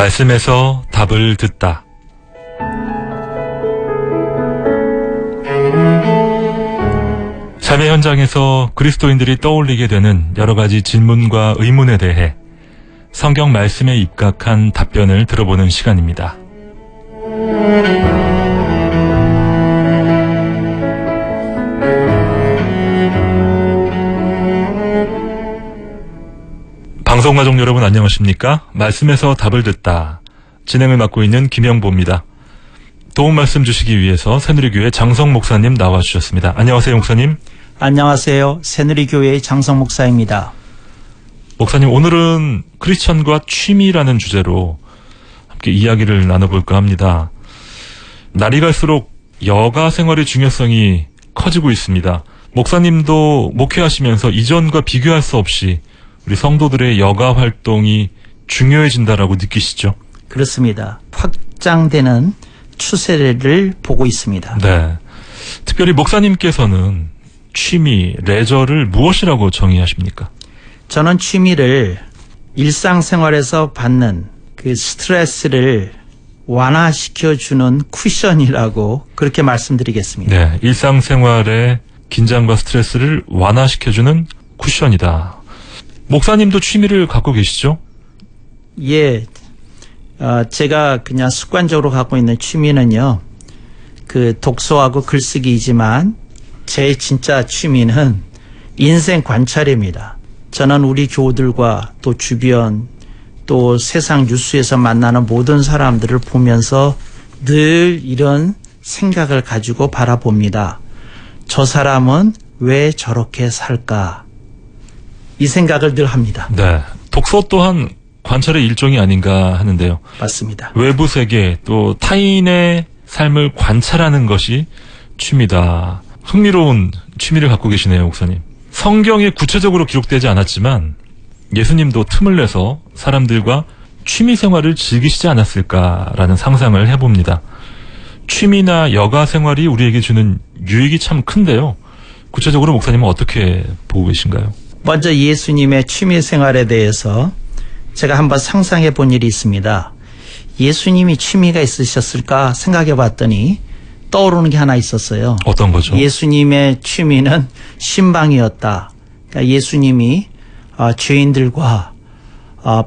말씀에서 답을 듣다. 삶의 현장에서 그리스도인들이 떠올리게 되는 여러 가지 질문과 의문에 대해 성경 말씀에 입각한 답변을 들어보는 시간입니다. 방송가족 여러분 안녕하십니까? 말씀에서 답을 듣다. 진행을 맡고 있는 김영보입니다. 도움 말씀 주시기 위해서 새누리교회 장성 목사님 나와주셨습니다. 안녕하세요, 목사님. 안녕하세요. 새누리교회의 장성 목사입니다. 목사님, 오늘은 크리스천과 취미라는 주제로 함께 이야기를 나눠볼까 합니다. 날이 갈수록 여가 생활의 중요성이 커지고 있습니다. 목사님도 목회하시면서 이전과 비교할 수 없이 우리 성도들의 여가 활동이 중요해진다라고 느끼시죠? 그렇습니다. 확장되는 추세를 보고 있습니다. 네. 특별히 목사님께서는 취미, 레저를 무엇이라고 정의하십니까? 저는 취미를 일상생활에서 받는 그 스트레스를 완화시켜주는 쿠션이라고 그렇게 말씀드리겠습니다. 네. 일상생활의 긴장과 스트레스를 완화시켜주는 쿠션이다. 목사님도 취미를 갖고 계시죠? 예. 제가 그냥 습관적으로 갖고 있는 취미는요, 그 독서하고 글쓰기이지만 제 진짜 취미는 인생 관찰입니다. 저는 우리 교우들과 또 주변 또 세상 뉴스에서 만나는 모든 사람들을 보면서 늘 이런 생각을 가지고 바라봅니다. 저 사람은 왜 저렇게 살까? 이 생각을 늘 합니다. 네. 독서 또한 관찰의 일종이 아닌가 하는데요. 맞습니다. 외부 세계 또 타인의 삶을 관찰하는 것이 취미다. 흥미로운 취미를 갖고 계시네요, 목사님. 성경에 구체적으로 기록되지 않았지만 예수님도 틈을 내서 사람들과 취미 생활을 즐기시지 않았을까라는 상상을 해봅니다. 취미나 여가 생활이 우리에게 주는 유익이 참 큰데요. 구체적으로 목사님은 어떻게 보고 계신가요? 먼저 예수님의 취미 생활에 대해서 제가 한번 상상해 본 일이 있습니다. 예수님이 취미가 있으셨을까 생각해 봤더니 떠오르는 게 하나 있었어요. 어떤 거죠? 예수님의 취미는 신방이었다. 그러니까 예수님이 죄인들과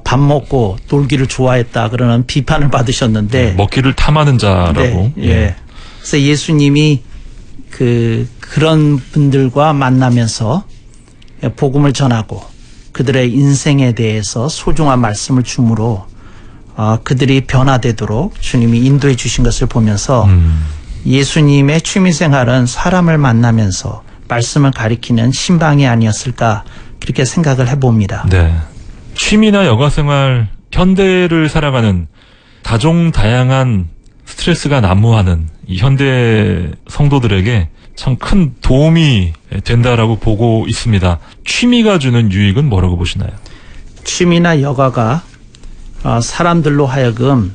밥 먹고 놀기를 좋아했다 그러는 비판을 받으셨는데, 먹기를 탐하는 자라고. 네, 예. 그래서 예수님이 그런 분들과 만나면서 복음을 전하고 그들의 인생에 대해서 소중한 말씀을 주므로 그들이 변화되도록 주님이 인도해 주신 것을 보면서 예수님의 취미생활은 사람을 만나면서 말씀을 가리키는 신방이 아니었을까 그렇게 생각을 해봅니다. 네. 취미나 여가생활, 현대를 살아가는 다종다양한 스트레스가 난무하는 이 현대 성도들에게 참 큰 도움이 된다라고 보고 있습니다. 취미가 주는 유익은 뭐라고 보시나요? 취미나 여가가 사람들로 하여금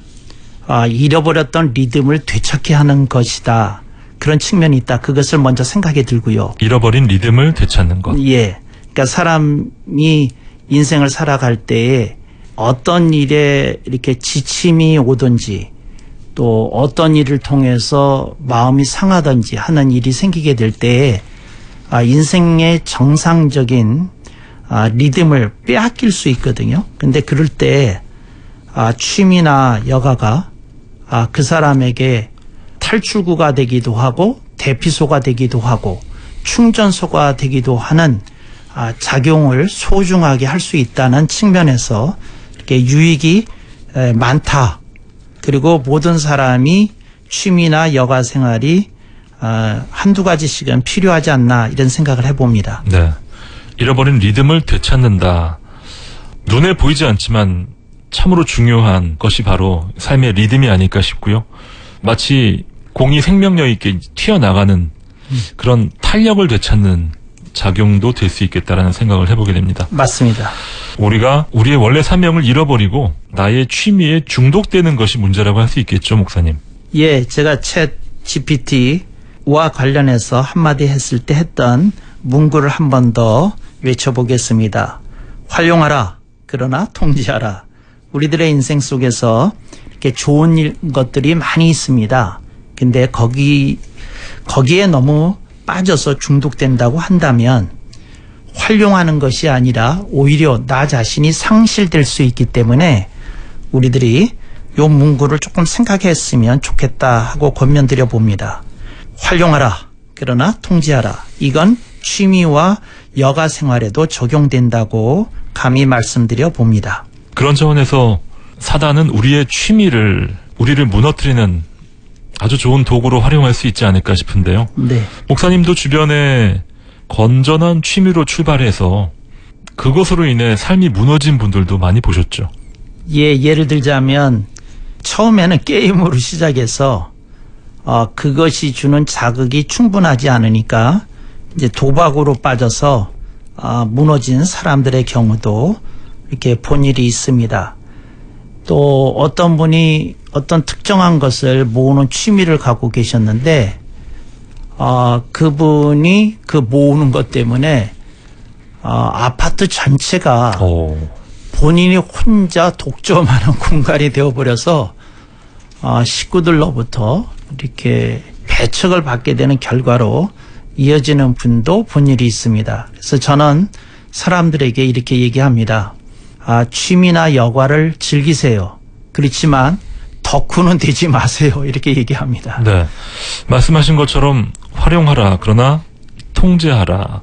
잃어버렸던 리듬을 되찾게 하는 것이다. 그런 측면이 있다. 그것을 먼저 생각에 들고요. 잃어버린 리듬을 되찾는 것. 예. 그러니까 사람이 인생을 살아갈 때에 어떤 일에 이렇게 지침이 오든지 또 어떤 일을 통해서 마음이 상하든지 하는 일이 생기게 될 때에 인생의 정상적인 리듬을 빼앗길 수 있거든요. 근데 그럴 때 취미나 여가가 그 사람에게 탈출구가 되기도 하고 대피소가 되기도 하고 충전소가 되기도 하는 작용을 소중하게 할 수 있다는 측면에서 이렇게 유익이 많다. 그리고 모든 사람이 취미나 여가 생활이 한두 가지씩은 필요하지 않나 이런 생각을 해봅니다. 네. 잃어버린 리듬을 되찾는다. 눈에 보이지 않지만 참으로 중요한 것이 바로 삶의 리듬이 아닐까 싶고요. 마치 공이 생명력 있게 튀어나가는 그런 탄력을 되찾는 작용도 될 수 있겠다라는 생각을 해보게 됩니다. 맞습니다. 우리가 우리의 원래 사명을 잃어버리고 나의 취미에 중독되는 것이 문제라고 할 수 있겠죠, 목사님? 예, 제가 챗 GPT와 관련해서 한마디 했을 때 했던 문구를 한 번 더 외쳐보겠습니다. 활용하라, 그러나 통제하라. 우리들의 인생 속에서 이렇게 좋은 것들이 많이 있습니다. 근데 거기에 너무 빠져서 중독된다고 한다면 활용하는 것이 아니라 오히려 나 자신이 상실될 수 있기 때문에 우리들이 요 문구를 조금 생각했으면 좋겠다 하고 권면드려 봅니다. 활용하라. 그러나 통제하라. 이건 취미와 여가 생활에도 적용된다고 감히 말씀드려 봅니다. 그런 차원에서 사단은 우리의 취미를, 우리를 무너뜨리는 아주 좋은 도구로 활용할 수 있지 않을까 싶은데요. 네. 목사님도 주변에 건전한 취미로 출발해서 그것으로 인해 삶이 무너진 분들도 많이 보셨죠. 예를 들자면 처음에는 게임으로 시작해서 그것이 주는 자극이 충분하지 않으니까 이제 도박으로 빠져서 무너진 사람들의 경우도 이렇게 본 일이 있습니다. 또 어떤 분이 어떤 특정한 것을 모으는 취미를 갖고 계셨는데 그분이 그 모으는 것 때문에 아파트 전체가 본인이 혼자 독점하는 공간이 되어버려서 식구들로부터 이렇게 배척을 받게 되는 결과로 이어지는 분도 본 일이 있습니다. 그래서 저는 사람들에게 이렇게 얘기합니다. 취미나 여가를 즐기세요. 그렇지만 덕후는 되지 마세요. 이렇게 얘기합니다. 네. 말씀하신 것처럼 활용하라. 그러나 통제하라.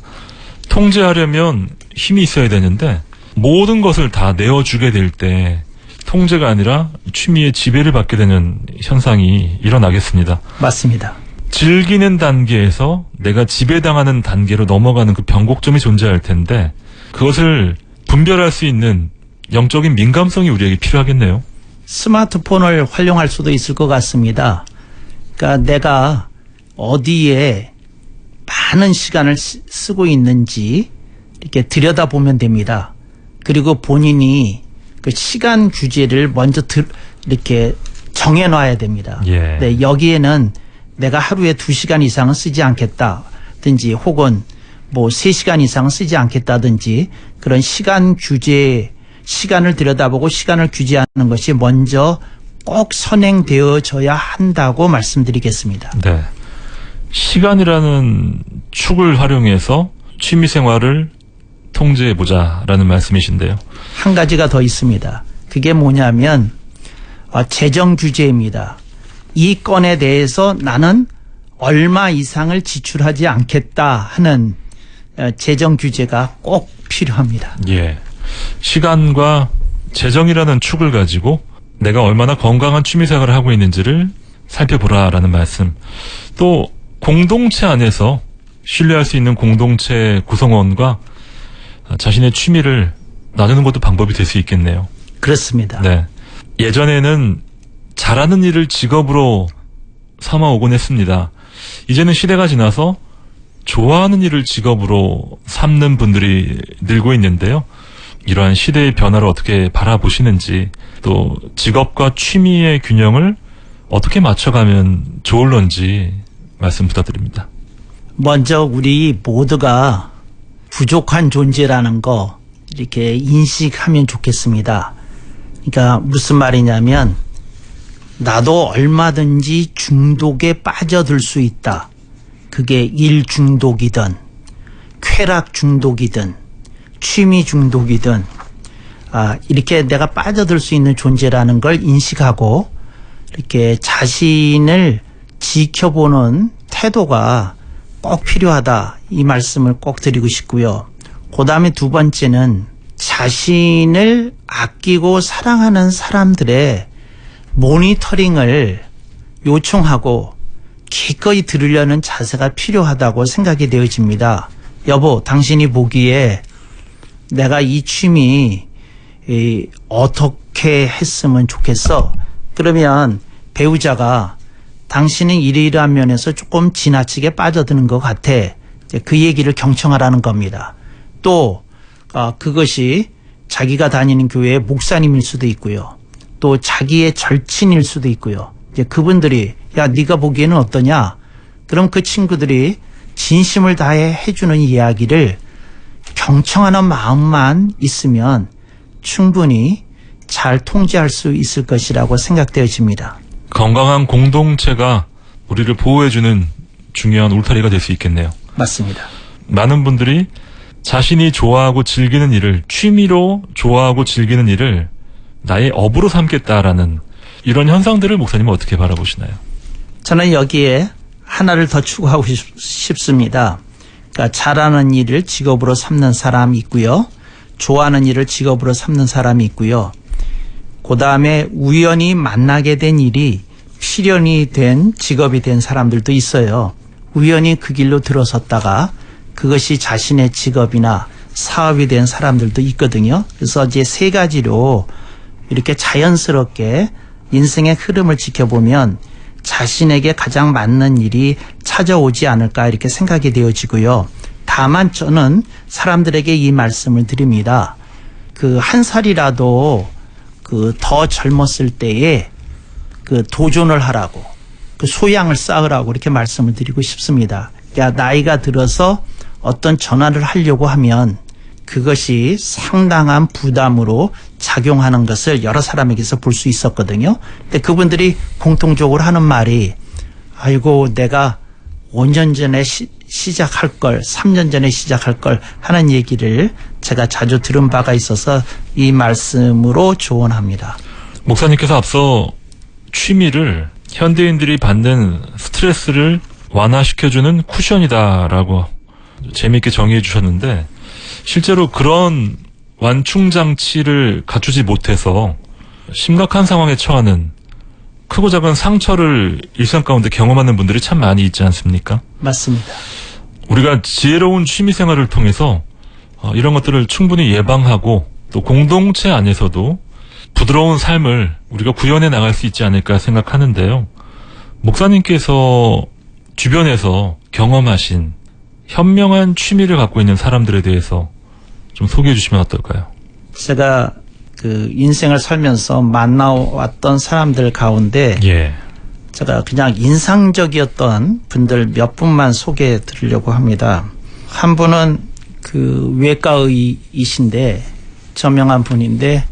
통제하려면 힘이 있어야 되는데 모든 것을 다 내어주게 될 때 통제가 아니라 취미의 지배를 받게 되는 현상이 일어나겠습니다. 맞습니다. 즐기는 단계에서 내가 지배당하는 단계로 넘어가는 그 변곡점이 존재할 텐데 그것을 분별할 수 있는 영적인 민감성이 우리에게 필요하겠네요. 스마트폰을 활용할 수도 있을 것 같습니다. 그러니까 내가 어디에 많은 시간을 쓰고 있는지 이렇게 들여다보면 됩니다. 그리고 본인이 그 시간 규제를 먼저 이렇게 정해놔야 됩니다. 예. 네, 여기에는 내가 하루에 2시간 이상은 쓰지 않겠다든지 혹은 뭐 3시간 이상은 쓰지 않겠다든지 그런 시간 규제, 시간을 들여다보고 시간을 규제하는 것이 먼저 꼭 선행되어져야 한다고 말씀드리겠습니다. 네. 시간이라는 축을 활용해서 취미생활을 통제해보자라는 말씀이신데요. 한 가지가 더 있습니다. 그게 뭐냐면 재정 규제입니다. 이 건에 대해서 나는 얼마 이상을 지출하지 않겠다 하는 재정 규제가 꼭 필요합니다. 예. 시간과 재정이라는 축을 가지고 내가 얼마나 건강한 취미생활을 하고 있는지를 살펴보라라는 말씀. 또 공동체 안에서 신뢰할 수 있는 공동체 구성원과 자신의 취미를 나누는 것도 방법이 될 수 있겠네요. 그렇습니다. 네. 예전에는 잘하는 일을 직업으로 삼아오곤 했습니다. 이제는 시대가 지나서 좋아하는 일을 직업으로 삼는 분들이 늘고 있는데요. 이러한 시대의 변화를 어떻게 바라보시는지, 또 직업과 취미의 균형을 어떻게 맞춰가면 좋을런지 말씀 부탁드립니다. 먼저 우리 모두가 부족한 존재라는 거 이렇게 인식하면 좋겠습니다. 그러니까 무슨 말이냐면 나도 얼마든지 중독에 빠져들 수 있다. 그게 일 중독이든 쾌락 중독이든 취미 중독이든 이렇게 내가 빠져들 수 있는 존재라는 걸 인식하고 이렇게 자신을 지켜보는 태도가 꼭 필요하다. 이 말씀을 꼭 드리고 싶고요. 그 다음에 두 번째는 자신을 아끼고 사랑하는 사람들의 모니터링을 요청하고 기꺼이 들으려는 자세가 필요하다고 생각이 되어집니다. 여보, 당신이 보기에 내가 이 취미 어떻게 했으면 좋겠어? 그러면 배우자가 당신은 이러이러한 면에서 조금 지나치게 빠져드는 것 같아. 그 얘기를 경청하라는 겁니다. 또 그것이 자기가 다니는 교회의 목사님일 수도 있고요. 또 자기의 절친일 수도 있고요. 이제 그분들이 야 네가 보기에는 어떠냐? 그럼 그 친구들이 진심을 다해 해주는 이야기를 경청하는 마음만 있으면 충분히 잘 통제할 수 있을 것이라고 생각되어집니다. 건강한 공동체가 우리를 보호해주는 중요한 울타리가 될 수 있겠네요. 맞습니다. 많은 분들이 자신이 좋아하고 즐기는 일을, 취미로 좋아하고 즐기는 일을 나의 업으로 삼겠다라는 이런 현상들을 목사님은 어떻게 바라보시나요? 저는 여기에 하나를 더 추가하고 싶습니다. 그러니까 잘하는 일을 직업으로 삼는 사람이 있고요. 좋아하는 일을 직업으로 삼는 사람이 있고요. 그 다음에 우연히 만나게 된 일이 필연이 된 직업이 된 사람들도 있어요. 우연히 그 길로 들어섰다가 그것이 자신의 직업이나 사업이 된 사람들도 있거든요. 그래서 이제 세 가지로 이렇게 자연스럽게 인생의 흐름을 지켜보면 자신에게 가장 맞는 일이 찾아오지 않을까 이렇게 생각이 되어지고요. 다만 저는 사람들에게 이 말씀을 드립니다. 그 한 살이라도 그 더 젊었을 때에 그 도전을 하라고, 그 소양을 쌓으라고 이렇게 말씀을 드리고 싶습니다. 그러니까 나이가 들어서 어떤 전환을 하려고 하면 그것이 상당한 부담으로 작용하는 것을 여러 사람에게서 볼 수 있었거든요. 근데 그분들이 공통적으로 하는 말이 아이고 내가 5년 전에 시작할 걸, 3년 전에 시작할 걸 하는 얘기를 제가 자주 들은 바가 있어서 이 말씀으로 조언합니다. 목사님께서 앞서 취미를 현대인들이 받는 스트레스를 완화시켜주는 쿠션이다라고 재미있게 정의해 주셨는데 실제로 그런 완충장치를 갖추지 못해서 심각한 상황에 처하는 크고 작은 상처를 일상 가운데 경험하는 분들이 참 많이 있지 않습니까? 맞습니다. 우리가 지혜로운 취미생활을 통해서 이런 것들을 충분히 예방하고 또 공동체 안에서도 부드러운 삶을 우리가 구현해 나갈 수 있지 않을까 생각하는데요. 목사님께서 주변에서 경험하신 현명한 취미를 갖고 있는 사람들에 대해서 좀 소개해 주시면 어떨까요? 제가 그 인생을 살면서 만나왔던 사람들 가운데 예. 제가 그냥 인상적이었던 분들 몇 분만 소개해 드리려고 합니다. 한 분은 그 외과의이신데 저명한 분인데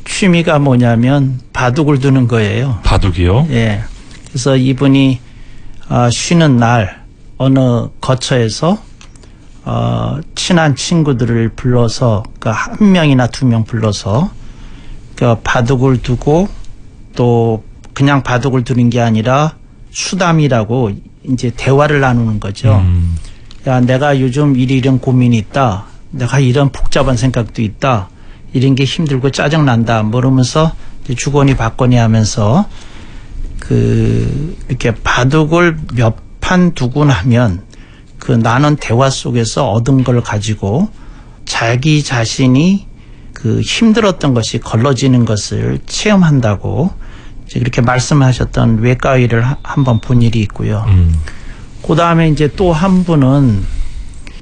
취미가 뭐냐면 바둑을 두는 거예요. 바둑이요? 예. 그래서 이분이 쉬는 날 어느 거처에서 친한 친구들을 불러서 그 한 명이나 두 명 불러서 그 바둑을 두고 또 그냥 바둑을 두는 게 아니라 수담이라고 이제 대화를 나누는 거죠. 야, 내가 요즘 이런 고민이 있다. 내가 이런 복잡한 생각도 있다. 이런 게 힘들고 짜증난다. 모르면서 주거니 받거니 하면서 이렇게 바둑을 몇 판 두고 나면 그 나눈 대화 속에서 얻은 걸 가지고 자기 자신이 그 힘들었던 것이 걸러지는 것을 체험한다고 이제 그렇게 말씀하셨던 외과의를 한번 본 일이 있고요. 그 다음에 이제 또 한 분은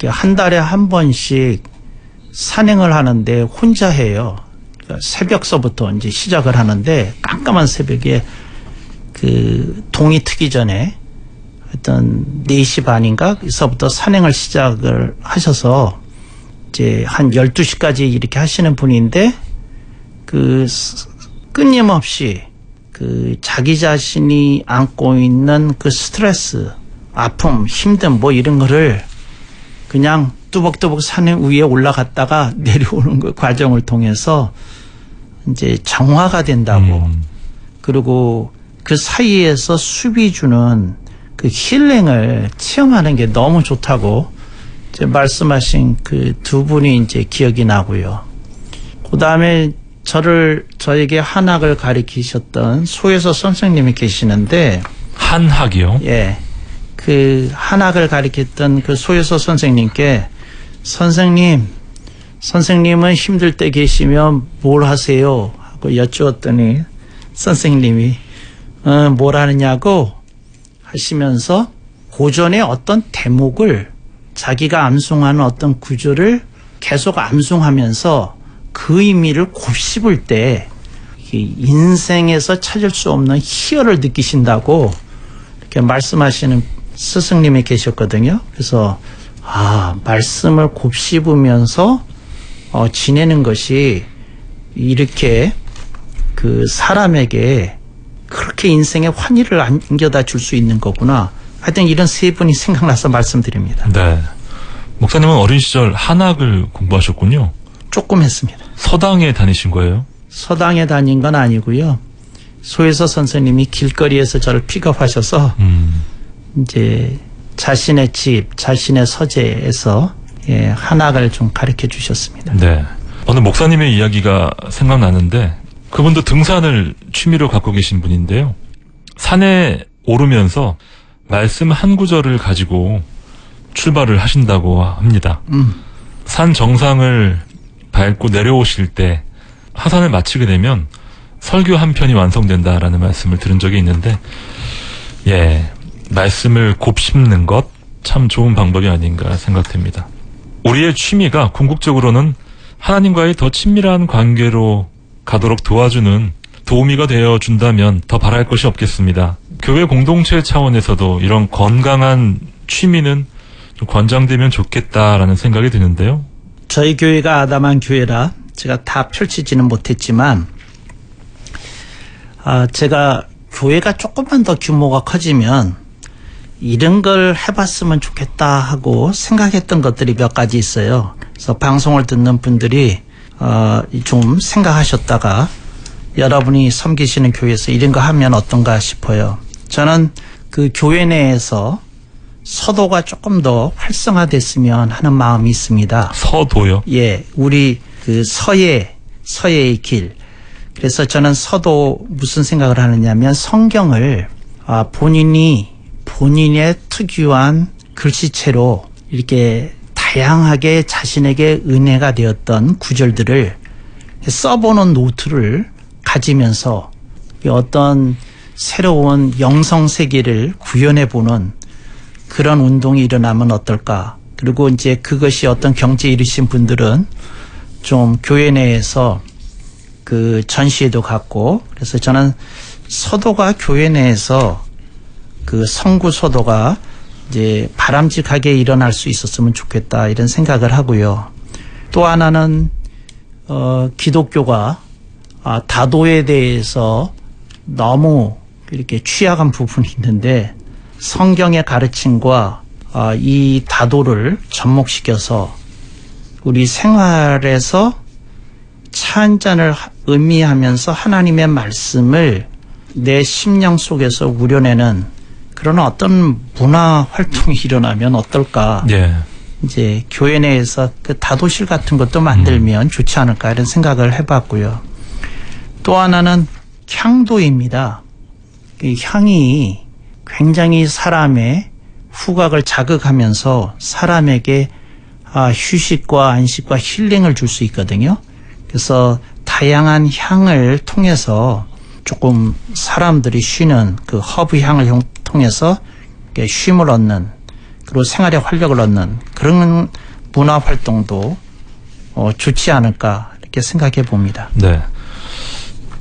한 달에 한 번씩 산행을 하는데 혼자 해요. 그러니까 새벽서부터 이제 시작을 하는데 깜깜한 새벽에 그 동이 트기 전에 하여튼 4시 반인가서부터 산행을 시작을 하셔서 이제 한 12시까지 이렇게 하시는 분인데 그 끊임없이 그 자기 자신이 안고 있는 그 스트레스, 아픔, 힘듦 뭐 이런 거를 그냥 뚜벅뚜벅 산 위에 올라갔다가 내려오는 그 과정을 통해서 이제 정화가 된다고 그리고 그 사이에서 숲이 주는 그 힐링을 체험하는 게 너무 좋다고 이제 말씀하신 그 두 분이 이제 기억이 나고요. 그 다음에 저에게 한학을 가르치셨던 소혜서 선생님이 계시는데 한학이요? 예. 그 한학을 가르쳤던 그 소혜서 선생님께 선생님은 힘들 때 계시면 뭘 하세요? 하고 여쭈었더니 선생님이 뭘 하느냐고 하시면서 고전의 어떤 대목을 자기가 암송하는 어떤 구조를 계속 암송하면서 그 의미를 곱씹을 때 인생에서 찾을 수 없는 희열을 느끼신다고 이렇게 말씀하시는 스승님이 계셨거든요. 그래서 말씀을 곱씹으면서 지내는 것이 이렇게 그 사람에게 그렇게 인생에 환희를 안겨다 줄 수 있는 거구나. 하여튼 이런 세 분이 생각나서 말씀드립니다. 네. 목사님은 어린 시절 한학을 공부하셨군요. 조금 했습니다. 서당에 다니신 거예요? 서당에 다닌 건 아니고요. 소혜서 선생님이 길거리에서 저를 픽업하셔서 이제 자신의 집, 자신의 서재에서 한학을 좀 가르쳐 주셨습니다. 네. 오늘 목사님의 이야기가 생각나는데 그분도 등산을 취미로 갖고 계신 분인데요. 산에 오르면서 말씀 한 구절을 가지고 출발을 하신다고 합니다. 산 정상을 밟고 내려오실 때 하산을 마치게 되면 설교 한 편이 완성된다라는 말씀을 들은 적이 있는데, 말씀을 곱씹는 것 참 좋은 방법이 아닌가 생각됩니다. 우리의 취미가 궁극적으로는 하나님과의 더 친밀한 관계로 가도록 도와주는 도우미가 되어준다면 더 바랄 것이 없겠습니다. 교회 공동체 차원에서도 이런 건강한 취미는 좀 권장되면 좋겠다라는 생각이 드는데요. 저희 교회가 아담한 교회라 제가 다 펼치지는 못했지만 제가 교회가 조금만 더 규모가 커지면 이런 걸 해봤으면 좋겠다 하고 생각했던 것들이 몇 가지 있어요. 그래서 방송을 듣는 분들이 좀 생각하셨다가 여러분이 섬기시는 교회에서 이런 거 하면 어떤가 싶어요. 저는 그 교회 내에서 서도가 조금 더 활성화됐으면 하는 마음이 있습니다. 서도요? 예, 우리 그 서예의 길. 그래서 저는 서도 무슨 생각을 하느냐면 성경을 본인의 특유한 글씨체로 이렇게 다양하게 자신에게 은혜가 되었던 구절들을 써보는 노트를 가지면서 어떤 새로운 영성 세계를 구현해보는 그런 운동이 일어나면 어떨까. 그리고 이제 그것이 어떤 경지에 이르신 분들은 좀 교회 내에서 그 전시회도 갖고, 그래서 저는 서도가 교회 내에서 그 성구 서도가 이제 바람직하게 일어날 수 있었으면 좋겠다 이런 생각을 하고요. 또 하나는 기독교가 다도에 대해서 너무 이렇게 취약한 부분이 있는데 성경의 가르침과 이 다도를 접목시켜서 우리 생활에서 차 한 잔을 의미하면서 하나님의 말씀을 내 심령 속에서 우려내는 그런 어떤 문화 활동이 일어나면 어떨까. 예. 이제 교회 내에서 그 다도실 같은 것도 만들면 좋지 않을까 이런 생각을 해봤고요. 또 하나는 향도입니다. 이 향이 굉장히 사람의 후각을 자극하면서 사람에게 휴식과 안식과 힐링을 줄 수 있거든요. 그래서 다양한 향을 통해서 조금 사람들이 쉬는 그 허브 향을 통해서 쉼을 얻는, 그리고 생활에 활력을 얻는 그런 문화 활동도 좋지 않을까 이렇게 생각해 봅니다. 네.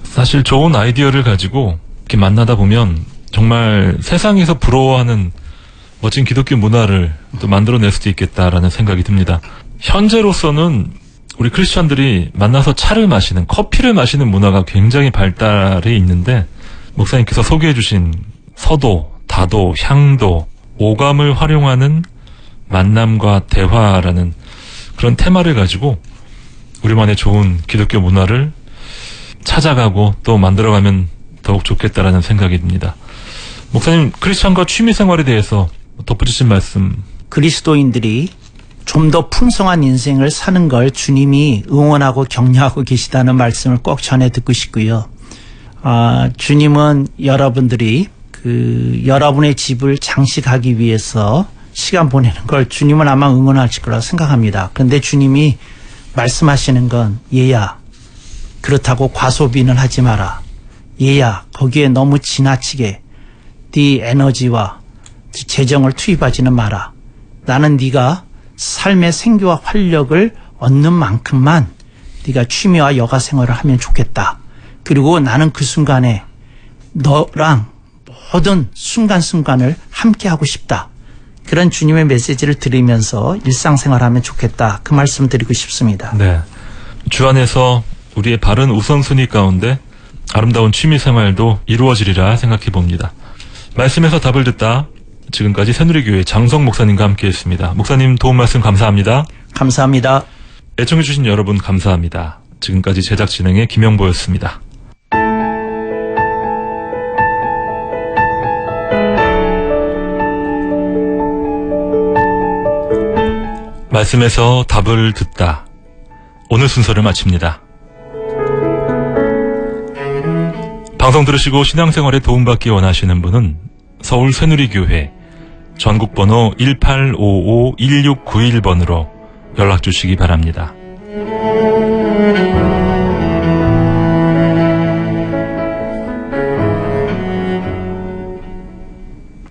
사실 좋은 아이디어를 가지고 이렇게 만나다 보면 정말 세상에서 부러워하는 멋진 기독교 문화를 또 만들어낼 수도 있겠다라는 생각이 듭니다. 현재로서는 우리 크리스천들이 만나서 차를 마시는, 커피를 마시는 문화가 굉장히 발달해 있는데, 목사님께서 소개해 주신 서도, 다도, 향도, 오감을 활용하는 만남과 대화라는 그런 테마를 가지고 우리만의 좋은 기독교 문화를 찾아가고 또 만들어가면 더욱 좋겠다라는 생각이 듭니다. 목사님, 크리스천과 취미 생활에 대해서 덧붙이신 말씀. 그리스도인들이 좀 더 풍성한 인생을 사는 걸 주님이 응원하고 격려하고 계시다는 말씀을 꼭 전해 듣고 싶고요. 주님은 여러분들이 여러분의 집을 장식하기 위해서 시간 보내는 걸 주님은 아마 응원하실 거라 생각합니다. 그런데 주님이 말씀하시는 건, 얘야, 그렇다고 과소비는 하지 마라. 얘야, 거기에 너무 지나치게 네 에너지와 재정을 투입하지는 마라. 나는 네가 삶의 생기와 활력을 얻는 만큼만 네가 취미와 여가 생활을 하면 좋겠다. 그리고 나는 그 순간에 너랑 모든 순간순간을 함께 하고 싶다. 그런 주님의 메시지를 들으면서 일상생활하면 좋겠다. 그 말씀 드리고 싶습니다. 네. 주 안에서 우리의 바른 우선순위 가운데 아름다운 취미생활도 이루어지리라 생각해 봅니다. 말씀에서 답을 듣다 지금까지 새누리교회 장성 목사님과 함께했습니다. 목사님 도움 말씀 감사합니다. 감사합니다. 애청해 주신 여러분 감사합니다. 지금까지 제작 진행의 김영보였습니다. 말씀에서 답을 듣다. 오늘 순서를 마칩니다. 방송 들으시고 신앙생활에 도움받기 원하시는 분은 서울 새누리교회 전국번호 1855-1691번으로 연락 주시기 바랍니다.